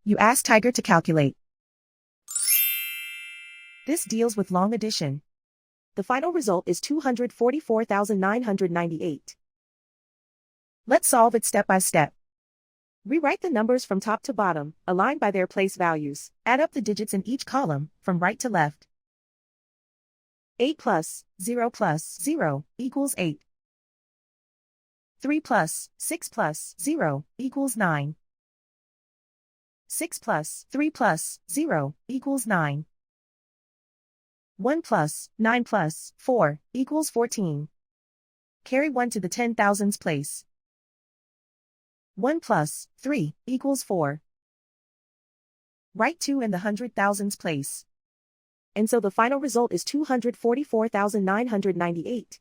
You ask Tiger to calculate. This deals with long addition. The final result is 244,998. Let's solve it step by step. Rewrite the numbers from top to bottom, aligned by their place values. Add up the digits in each column, from right to left. 8 plus 0 plus 0 equals 8. 3 plus 6 plus 0 equals 9. 6 plus 3 plus 0 equals 9. 1 plus 9 plus 4 equals 14. Carry 1 to the 10,000s place. 1 plus 3 equals 4. Write 2 in the 100,000s place. And so the final result is 244,998.